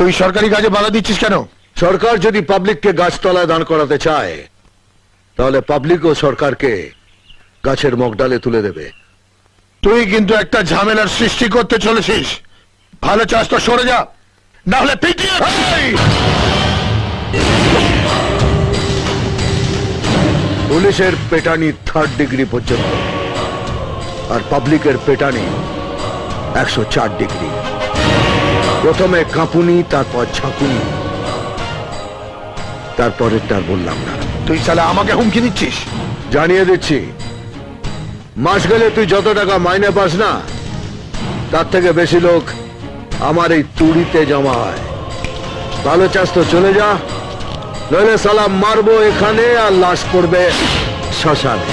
তুই সরকারি কাজে বাধা দিচ্ছিস কেন? সরকার যদি পাবলিককে গাছতলায় দাঁড় করাতে চায় তাহলে পাবলিকও সরকারকে গাছের মগডালে তুলে দেবে। তুই কিন্তু একটা ঝামেলার সৃষ্টি করতে চলেছিস। ভালো চাস তো সরে যা, না হলে পিটিয়ে পুলিশের পেটানি 3rd ডিগ্রি পর্যন্ত, আর পাবলিকের পেটানি 104 ডিগ্রি। প্রথমে কাঁপুনি, তারপর ঝাঁকুনি, তারপরেরটা বললাম না। তুই শালা আমাকে হুমকি দিচ্ছিস? জানিয়ে দিচ্ছি, মাস গেলে তুই যত টাকা মাইনে পাস না তার থেকে বেশি লোক আমার এই তুড়িতে জমা হয়। ভালো চাস তো চলে যা, নইলে সালাম মারবো এখানে আর লাশ পড়বে শ্মশানে।